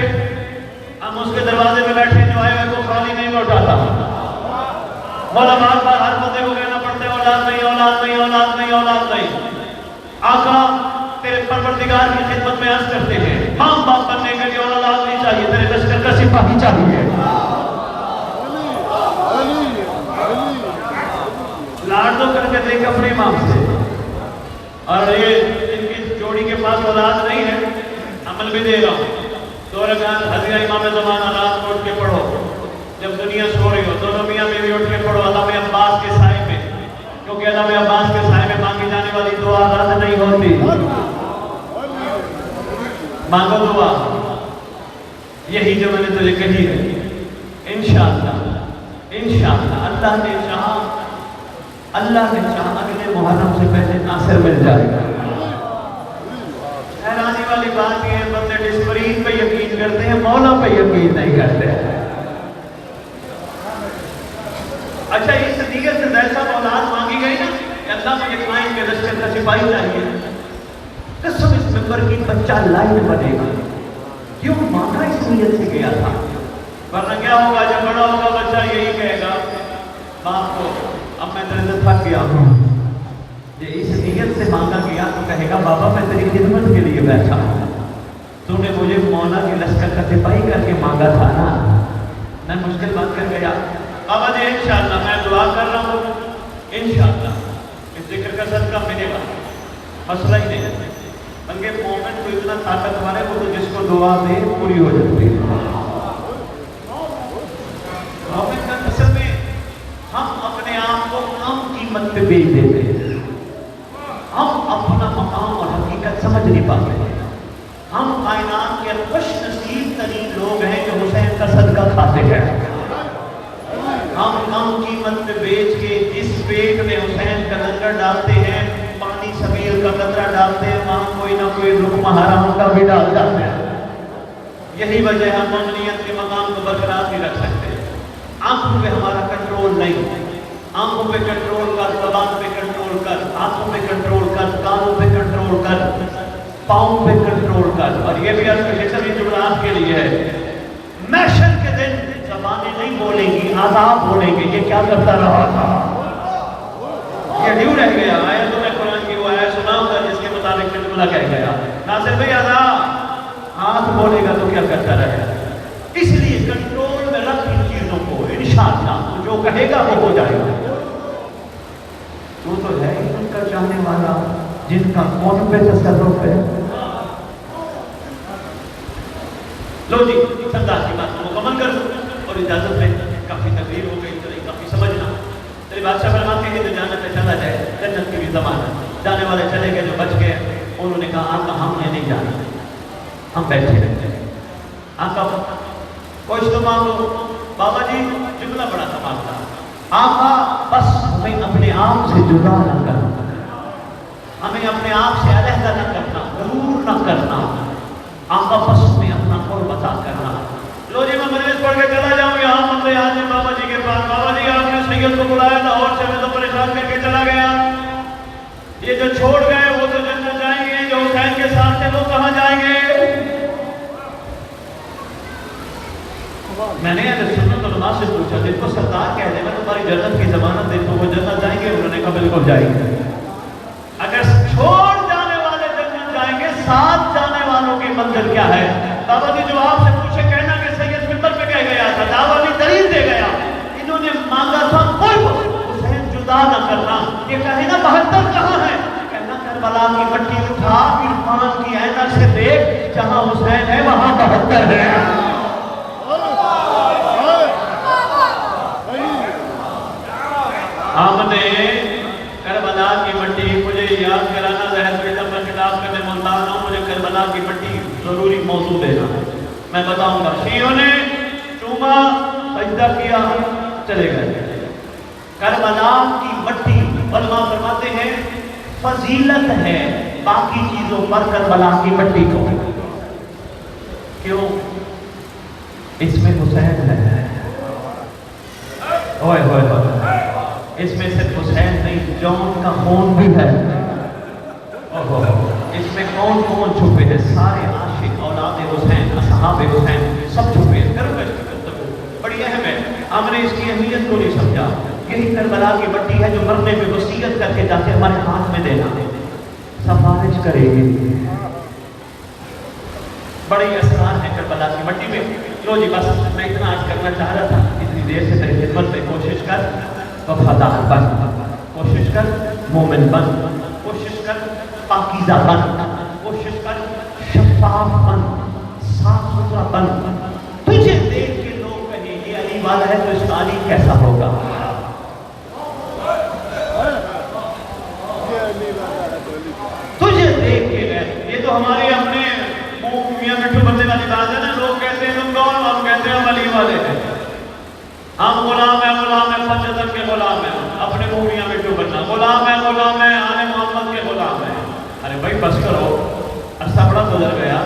ہم اس کے دروازے پہ بیٹھے جو آئے ہوئے کو خالی نہیں لوٹاتا. مولا بار بار ہر بندے کو کہنا پڑتا ہے اولاد نہیں اولاد نہیں اولاد نہیں اولاد نہیں. آقا تیرے پروردگار کی خدمت میں عرض کرتے ہیں ماں باپ بننے کے لیے اولاد نہیں چاہیے, تیرے لشکر کا سپاہی چاہیے. لاڈ تو کر کے دیکھ اپنے ماں سے. اور یہ ان کی جوڑی کے پاس اولاد نہیں ہے, عمل بھی دے رہا ہوں. 2 رکعت حضرہ امام زمانہ رات کو اٹھ کے پڑھو, جب دنیا سو رہی ہو دونوں میاں بیوی اٹھ کے پڑھو علامہ عباس کے سائے میں, کیونکہ علامہ عباس کے سائے میں مانگی جانے والی دعا رد نہیں ہوتی. مانگو دعا, یہی جو میں نے تجھے کہی ہے. انشاءاللہ اللہ نے چاہا اگلے محرم سے پہلے ناصر مل جائے گا. حیرانی والی بات یہ ہے بندے ڈسپرین پہ یقین کرتے ہیں, مولا پہ یقین نہیں کرتے. اچھا اس نیت سے جیسا اولاد مانگی گئی نا کہ اللہ مجھے قائم کے لشکر کا سپاہی چاہیے, قسم اس ممبر کی بچہ لائن بنے گا. کیوں مانگا اس نیت سے گیا تھا, ورنہ کیا ہوگا جب بڑا ہوگا بچہ یہی کہے گا باپ کو اب میں تیرے سے تھک گیا ہوں. یہ اس نیت سے مانگا گیا تو کہے گا بابا میں تیری خدمت کے لیے بیٹھا ہوں, تو نے مجھے مولا کے لشکر کا سپاہی کر کے مانگا تھا نا, میں مشکل بات کر گیا. بابا جی انشاءاللہ میں دعا کر رہا ہوں, انشاءاللہ اس ذکر کا صدقہ ملے گا, مسئلہ ہی نہیں. بلکہ مومن کو اتنا طاقتور ہے وہ تو جس کو دعا دے پوری ہو جاتی ہے. مومن کا قسم میں ہم اپنے آپ کو کم قیمت پہ بیچ دیتے ہیں, ہم اپنا مقام اور حقیقت سمجھ نہیں پاتے. ہم کائنات کے خوش نصیب ترین لوگ ہیں جو حسین کا صدقہ کھاتے ہیں. ہم کم قیمت پہ بیچ کے جس پیٹ میں حسین کا لنگر ڈالتے ہیں, پانی سبیل کا قطرہ ڈالتے ہیں, وہاں کوئی نہ کوئی لقمہ حرام کا بھی ڈال جاتے ہیں. یہی وجہ ہم مومنیت کے مقام کو برقرار نہیں رکھ سکتے. آنکھوں پہ ہمارا کنٹرول نہیں, آنکھوں پہ کنٹرول کر, زبان پہ کنٹرول کر, ہاتھوں پہ کنٹرول کر, کانوں پہ کنٹرول کر, پاؤں پہ کنٹرول کر. اور یہ بھی سبھی جملات کے لیے ہے. محشر کے دن زبانیں نہیں بولیں گی, آزاد بولیں گے. یہ کیا کرتا رہا تھا, یہ ڈیو رہ گیا. آیا تو میں قرآن کی وہ آیا سناؤں گا جس کے مطابق جملہ کہہ گیا. ناصر بھائی آزاد ہاتھ بولے گا تو کیا کرتا رہے گا. اس لیے کنٹرول میں رکھ ان چیزوں کو, انشاءاللہ جو کہے گا وہ ہو جائے گا. تو ہے ہی ان کا چاہنے والا جن کا کون پہ تصرف ہے. لو جی سردار کی بات کو مکمل کر اور اجازت میں کافی تقریر ہو گئی چلی کافی سمجھنا. تیری بادشاہ فرماتے ہیں کہ جنت میں چلا جائے جنت کی بھی ضمانت. جانے والے چلے گئے جو بچ گئے انہوں نے کہا آقا ہم نے نہیں جانا, ہم بیٹھے رہتے ہیں. آقا کچھ تو مانگو. بابا جی جملہ بڑا کمال تھا. آقا بس ہمیں اپنے آپ سے جدا نہ کرنا, ہمیں اپنے آپ سے علیحدہ نہ کرنا, غرور نہ کرنا. آقا بس میں اپنا قرب عطا کرنا. لو جی میں مجلس پڑھ کے چلا جاؤں یہاں مطلب آج بابا جی کے پاس. بابا جی آپ نے سید کو بلایا تھا اور سے میں تو پریشان کر کے چلا گیا. یہ جو چھوڑ گئے وہ تو جنت جائیں گے, جو حسین کے ساتھ تھے وہ کہاں جائیں گے؟ میں نے سنت علماء سے پوچھا جن کو سردار کہہ دے میں تمہاری جنت کی ضمانت دے تو وہ جنت جائیں گے؟ انہوں نے کہا بالکل جائیں گے. اگر چھوڑ جانے والے جنت جائیں گے, ساتھ جانے والوں کی منزل کیا ہے؟ بابا جی جو آپ سے پوچھے کہنا کہ سید ممبر پہ کہہ گیا تھا, دعویٰ بھی دلیل دے گیا. انہوں نے مانگا تھا قرب, حسین جدا نہ کرنا. یہ کہے نا 72 کہاں ہے؟ کہنا کربلا کی مٹی اٹھا عرفان کی عینک سے دیکھ, جہاں حسین ہے وہاں 72 ہے. ہم نے کربلا کی مٹی, مجھے یاد کرانا ظاہر بیٹا میں خطاب کرنے ملتان ہوں, مجھے کربلا کی مٹی ضروری موضوع دینا ہے, میں بتاؤں گا. شیعوں نے چوما سجدہ کیا چلے گئے. کربلا کی مٹی علماء فرماتے ہیں فضیلت ہے باقی چیزوں پر کربلا کی مٹی کو. کیوں؟ اس میں حسین ہے. اوئے ہوئے ہوئے, اس میں صرف حسین نہیں جون کا خون بھی ہے. اس میں کون کون چھپے ہیں؟ سارے عاشق اولاد حسین, اصحاب حسین سب چھپے ہیں. بڑی اہم ہے. ہم نے اس کی اہمیت کو نہیں سمجھا. یہی کربلا کی مٹی ہے جو مرنے میں وصیت کر کے جاتے ہمارے ہاتھ میں دینا, سفارش کرے گی. بڑی اسرار ہے کربلا کی مٹی میں. لو جی بس میں اتنا آج کرنا چاہ رہا تھا. اتنی دیر سے میری خدمت میں کوشش کر وفادار بن, کوشش کر مومن بن, کوشش کر پاکیزہ بن, کوشش کر شفاف بن, صاف ستھرا بن. تجھے دیکھ کے لوگ کہیں یہ علی والا ہے تو اس کا علی کیسا ہوگا. تجھے دیکھ کے یہ تو ہمارے اپنے میاں مٹھو بننے والی بات ہے نا. لوگ کہتے ہیں تم کون, ہم کہتے ہیں ہم علی والے ہیں. ہم غلام ہیں, غلام ہیں پنجتن کے غلام ہیں. اپنے میاں مٹھو بننا غلام ہے, غلام ہے آل محمد کے غلام ہیں. ارے بھائی بس کرو, عرصہ بڑا گزر گیا.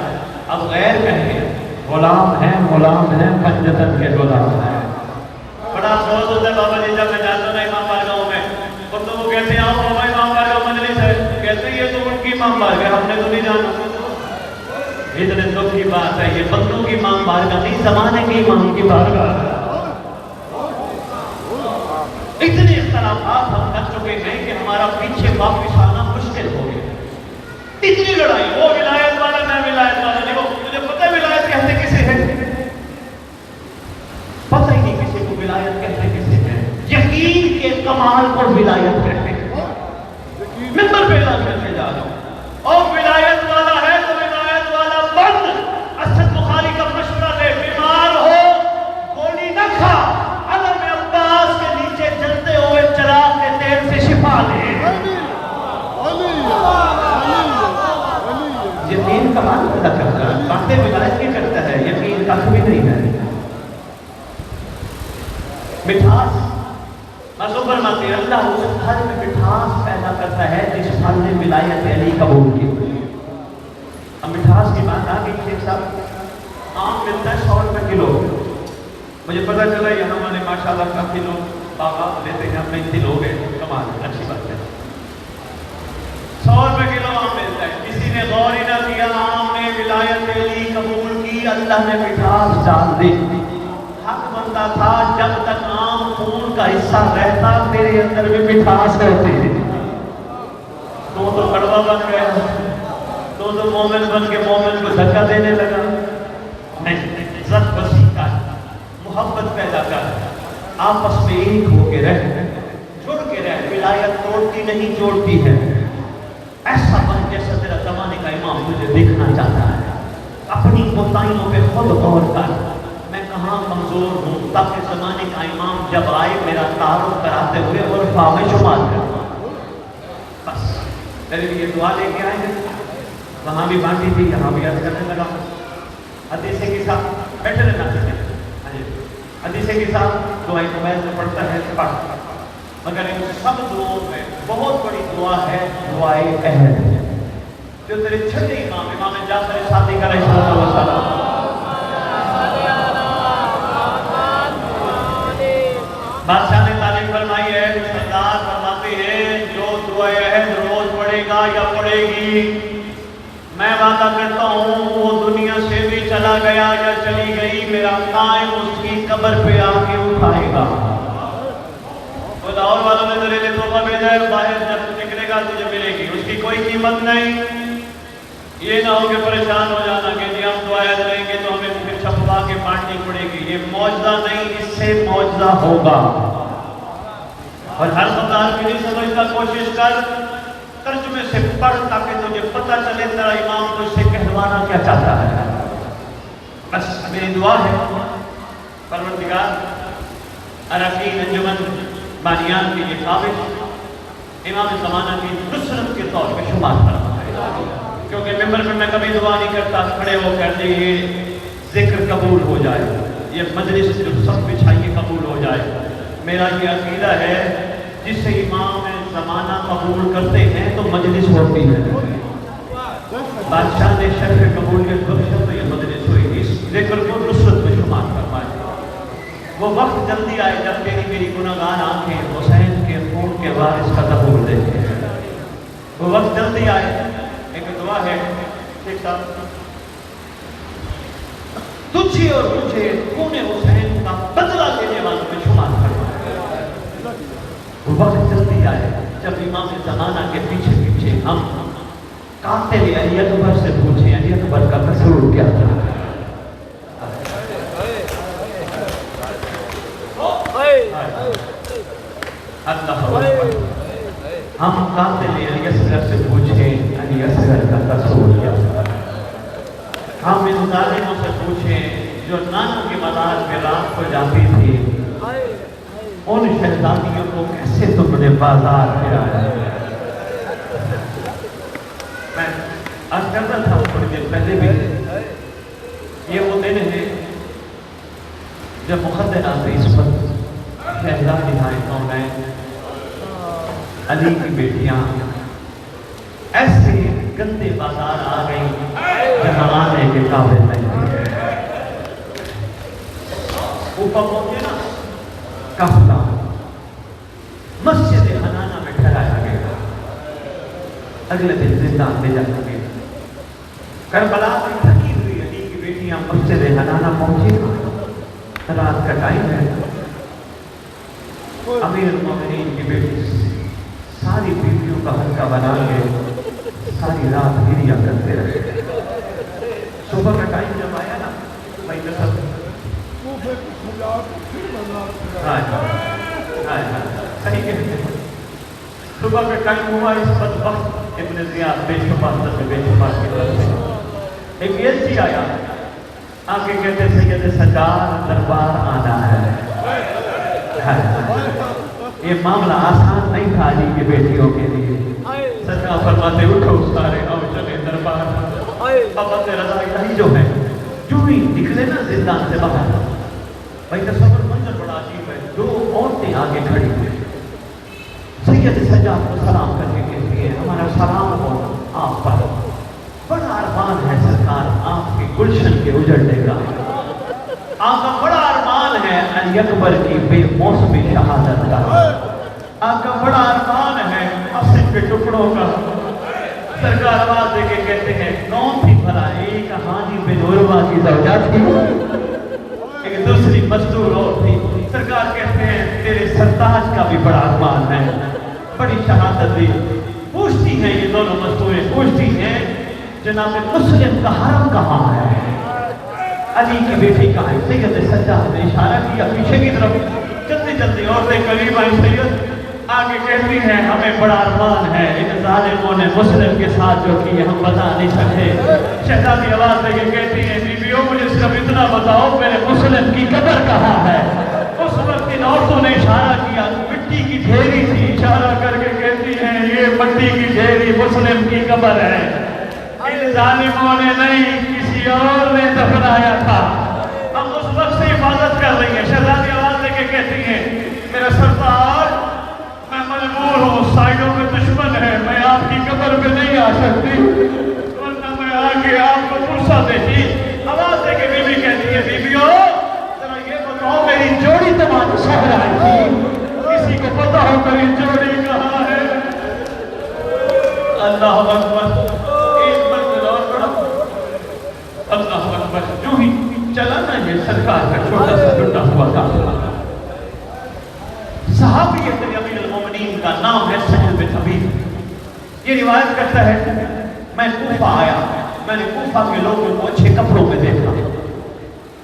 اب غیر کہیں غلام ہیں پنجتن کے غلام ہیں. بڑا افسوس ہوتا ہے بابا جی جب میں جاتا ہوں امام بارگاہوں میں تو وہ کہتے ہیں آؤ بابا امام بارگاہ مجلس ہے. کہتے ہیں یہ تو ان کی امام بارگاہ, ہم نے تو نہیں جانا. اتنے دکھ کی بات ہے, یہ بندوں کی امام بارگاہ نہیں, زمانے کی امام کی بارگاہ. اتنے اختلافات ہم کر چکے ہیں کہ ہمارا پیچھے واپس آنا مشکل ہو گیا. اتنی لڑائی, وہ ولایت والا میں ولایت والا نہیں. وہ مجھے پتہ ہے ولایت کہتے کسے ہیں, پتہ ہی نہیں کسی کو ولایت کہتے کسے ہیں. یقین کے کمال کو ولایت کہتے ہیں. ممبر پہ اعلان کر کے جا رہا ہوں اور ولایت والا ہے تو ولایت والا بن. اسد بخاری کا مشورہ دے, بیمار ہو گولی نہ کھا, علم عباس کے نیچے جلتے ہوئے چراغ کے تیل سے شفا لے. یقین کمال پیدا کرتا ہے, باتیں ولایت کی کرتا ہے, یقین کچھ بھی نہیں ہے. مٹھاس مذہب فرماتے ہیں اللہ اس پھل میں مٹھاس پیدا کرتا ہے جس پھل نے ولایت علی قبول کی. اب مٹھاس کی بات آ گئی. شیخ صاحب آم ملتا ہے 100 روپے کلو. مجھے پتا چلا یہاں والے ماشاءاللہ کافی لوگ باغات لیتے ہیں, ہم 35 لوگ ہیں, کمال اچھی بات ہے. 100 روپے کلو آم ملتا ہے. کسی نے غور ہی نہ کیا, آم نے ولایت علی قبول کی, اللہ نے مٹھاس ڈال دی. حق بنتا تھا جب تک آم خون کا حصہ رہتا تیرے اندر بھی مٹھاس رہتی. تو کڑوا بن گیا, تو مومن بن کے مومن کو دھکا دینے لگا. نہیں, عزت وسیع کر, محبت پیدا کر, آپس میں ایک ہو کے رہ, جڑ کے رہ. ولایت توڑتی نہیں جوڑتی ہے. ایسا بن جیسا تیرا زمانے کا امام تجھے دیکھنا چاہتا ہے. اپنی کوتاہیوں پہ خود غور کر، میں کہاں کمزور ہوں، تاکہ زمانے کا امام جب آئے میرا تعارف کراتے ہوئے اور میں شمار کرتا. بس میرے لیے دعا لے کے آئے ہیں. وہاں بھی بانٹی تھی، یہاں بھی عرض کرنے لگا. حدیثے کے ساتھ بیٹھے رہنا چاہیے. حدیثے کے ساتھ دعائیں موبائل میں پڑھتا ہے پڑھ، مگر ان سب دعاؤں میں بہت بڑی دعا ہے دعائے عہد، جو تیرے چھٹے امام جعفر صادق علیہ السلام بادشاہ نے تعلیم فرمائی ہے. سردار فرماتے ہیں جو دعائے عہد روز پڑھے گا یا پڑھے گی، میں وعدہ کرتا ہوں وہ دنیا سے بھی چلا گیا یا چلی گئی، میرا قائم اس کی قبر پہ آ کے اٹھائے گا. وہ لاہور والوں نے تیرے لیے تحفہ بھیجا ہے، باہر جب نکلے گا تجھے ملے گی، اس کی کوئی قیمت نہیں. یہ نہ ہو کہ پریشان ہو جانا کہ جی ہم دعا عہد لیں گے تو ہمیں پھر چھپوا کے بانٹنی پڑے گی. یہ معجزہ نہیں، اس سے معجزہ ہوگا. اور ہر سردار کی نہیں سمجھتا، کوشش کر ترجمے سے پڑھ تاکہ تجھے پتہ چلے تیرا امام تجھ سے کہلوانا کیا چاہتا ہے. بس میری دعا ہے پروردگار اراکین انجمن بانیان کی یہ کاوش امام زمانہ کی نصرت کے طور پہ شمار کرنا ہے. کیونکہ ممبر میں کبھی دعا نہیں کرتا کھڑے ہو کر دے یہ ذکر قبول ہو جائے، یہ مجلس جو سب بچھائیے قبول ہو جائے. میرا یہ عقیدہ ہے جس سے امام زمانہ قبول کرتے ہیں تو مجلس ہوتی ہے. بادشاہ نے شرف قبولیت بخشا تو یہ مجلس ہوئی. اس ذکر کو نصرت میں شمار فرمائے. وہ وقت جلدی آئے جب تیری میری گناہگار آنکھیں حسین کے خون کے وارث کا قبول دیکھیں. وہ وقت جلدی آئے. ایک دعا ہے شیخ صاحب، تجھے اور مجھے خون حسین کا بدلہ دینے والوں میں شمار فرمائے. وہ وقت جلدی آئے جب امام زمانہ کے پیچھے پیچھے ہم قاتل علی اکبر سے پوچھیں علی اکبر کا قصور کیا تھا. اللہ اکبر. ہم قاتل علی اصغر سے پوچھیں علی اصغر کا قصور کیا تھا. ہم ان ظالموں سے پوچھیں جو نانا کے مزار پہ رات کو جاتی تھی، ان شہزادیوں کو کیسے تم نے بازار پھرایا. میں آج کرتا تھا تھوڑی دیر پہلے بھی، یہ وہ دن ہے جب مقدرات عصمت شہزادی ہیں کونین علی کی بیٹیاں ایسے گندے بازار آ گئی جہاں آنے کے قابل نہیں تھے. اوپر پہنچے نا کافلا مسجد حنانہ میں ٹھہرایا گیا. اگلے دن زندان میں جا کے کربلا میں تھکی ہوئی علی کی بیٹیاں مسجد حنانہ پہنچی. رات کا ٹائم ہے. امیر المومنین کی بیٹی ساری بیٹیوں کا حلقہ بنا کے ساری رات گریا کرتے رہے. صبح کا ٹائم جب آیا نا بھائی نصب صحیح کہتے ہیں. صبح کا ٹائم ہوا اس بدبخت ابن زیاد بے شمار بے شمار کی طرف سے ایک ایسی آیا آگے کہتے سید سجاد دربار آنا ہے. یہ معاملہ آسان نہیں تھا علی کی بیٹیوں کے لیے. سرکار فرماتے اٹھو سارے آؤ چلے دربار. پابند رضا الہی جو ہے جو ہی نکلے نا زندان سے باہر، بھائی تصور منظر بڑا عجیب ہے. دو عورتیں آگے کھڑی ہیں. سید سجاد کو سلام کر کے کہتی ہے ہمارا سلام ہو آپ پر. بڑا ارمان ہے سرکار آپ کے گلشن کے اجڑنے کا. آپ کا بڑا ارمان ہے علی اکبر کی بے موسمی شہادت کا. آپ کا بڑا ارمان ہے عصر کے ٹکڑوں کا. سرکار آواز دے کے کہتے ہیں کون تھی بھلا؟ ایک حاجی بن عروہ کی زوجہ تھی، ایک دوسری مستور اور تھی. سرکار کہتے ہیں تیرے سرتاج کا بھی بڑا ارمان ہے، بڑی شہادت دی. پوچھتی ہیں یہ دونوں مستوریں، پوچھتی ہیں جناب مسلم کا حرم کہاں ہے؟ علی کی بیٹی کہاں ہے؟ سید سجاد نے اشارہ کیا پیچھے کی طرف. جلدی جلدی عورتیں قریب آئی. سید آگے کہتی ہیں ہمیں بڑا ارمان ہے ان ظالموں نے مسلم کے ساتھ جو کی ہم بتا نہیں سکتے. شہزادی آواز لے کے کہتی ہیں بیویوں مجھے صرف اتنا بتاؤ میرے مسلم کی قبر کہاں ہے. اس وقت ان عورتوں نے اشارہ کیا مٹی کی ڈھیری تھی. اشارہ کر کے کہتی ہیں یہ مٹی کی ڈھیری مسلم کی قبر ہے. ان ظالموں نے نہیں کسی اور نے دفنایا تھا. ہم اس وقت سے حفاظت کر رہی ہیں. شہزادی آواز لے کے کہتی ہیں میرا سردار میں مجبور ہوں سائیڈوں میں دشمن ہے میں آپ کی قبر پہ نہیں آ سکتی ورنہ میں آ کے آپ کو فرصت دیتی. آواز دے کے بیوی کہتی ہے بیویوں ذرا یہ بتاؤ میری جوڑی تمہارے شہر آئی تھی کسی کو پتا ہو میری جوڑی کہاں ہے. اللہ اکبر. ایک منزل اور بڑا. اللہ اکبر. جو ہی چلا نا یہ سرکار کا چھوٹا سا ٹوٹا ہوا کافلا. صحابی امیر المومنین کا نام ہے سہل بن حبیب. یہ روایت کرتا ہے میں کوفہ آیا میں نے کوفہ کے لوگوں کو اچھے کپڑوں میں دیکھا.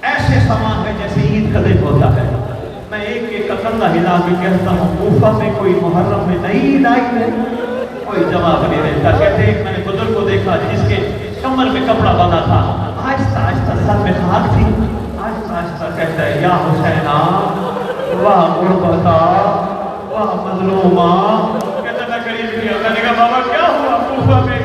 ایسے سامان ہے جیسے عید کا دن ہوتا ہے. میں ایک ایک اکلا ہلا کے کہتا ہوں کوفہ میں کوئی محرم میں نئی عید آئی ہے. کوئی جواب نہیں دیتا. کہتے ہیں میں نے بزرگ کو دیکھا جس کے کمر میں کپڑا باندھا تھا. آہستہ آہستہ سر میں خاک تھی. آہستہ آہستہ کہتا ہے یا حسینہ واہ غربتا واہ مظلومہ. کہتا میں قریب کیا میں نے کہا بابا کیا ہوا کوفہ میں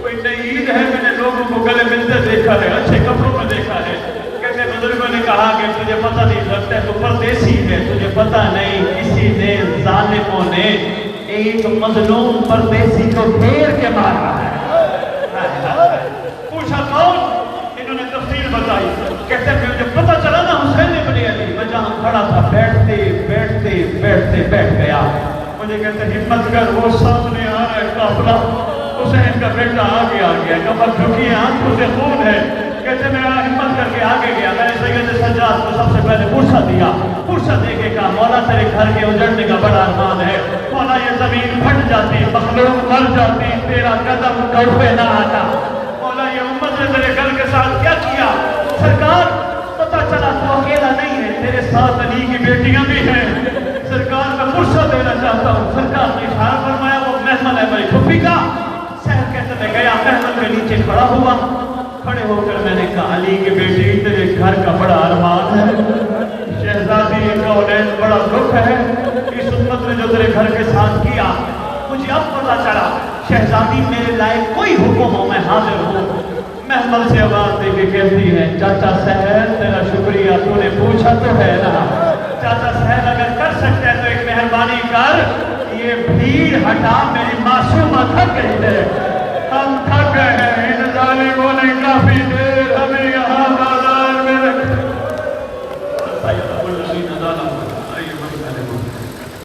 کوئی نئی عید ہے میں نے لوگوں کو گلے ملتے دیکھا ہے اچھے کپڑوں میں دیکھا ہے. کہتے بزرگوں نے کہا کہ تجھے پتہ نہیں لگتا ہے تو پردیسی ہے تجھے پتہ نہیں کسی نے ظالموں نے ایک مظلوم پردیسی کو گھیر کے مارا ہے. پوچھا کون؟ انہوں نے تفصیل بتائی. کہتے ہیں مجھے پتہ چلا نا حسین ابن علی میں جہاں کھڑا تھا بیٹھتے بیٹھتے بیٹھتے بیٹھ گیا. مجھے کہتے ہیں ہمت کر وہ سامنے آ رہا ہے قافلہ. حسین کا بیٹا آگے آ گیا کمر جھکی ہے آنکھوں سے خون ہے. کہتے میں ہمت کر کے آگے گیا میں نے سید سجاد کو سب سے پہلے فرصت دیا. فرصت دے کے کہا مولا تیرے گھر کے اجڑنے کا بڑا ارمان ہے. مولا یہ زمین پھٹ جاتی مخلوق مر جاتی تیرا قدم گھر پہ نہ آتا. مولا یہ امت نے تیرے گھر کے ساتھ کیا کیا. سرکار پتہ چلا تو اکیلا نہیں ہے تیرے ساتھ علی کی بیٹیاں بھی ہیں. سرکار میں فرصت دینا چاہتا ہوں. سرکار نے اشارہ فرمایا وہ محمل ہے میری پھپھی کا. سہل کہتے میں گیا محمل کے نیچے کھڑا ہوا. کھڑے ہو کر میں نے کہا علی کی بیٹی تیرے گھر کا بڑا ارمان ہے. شہزادی کونین بڑا دکھ ہے اس امت نے جو تیرے گھر کے ساتھ کیا. مجھے اب پتہ چلا شہزادی میرے لائق کوئی حکم ہو میں حاضر ہوں. محمل سے آواز دے کے کہتی ہے چاچا سہل تیرا شکریہ تو نے پوچھا تو ہے نا. چاچا سہل اگر کر سکتے ہیں تو ایک مہربانی کر یہ بھیڑ ہٹا معصومہ تھک گئی ہے. ہم تھک گئے ہیں ان ظالموں نے کافی دیر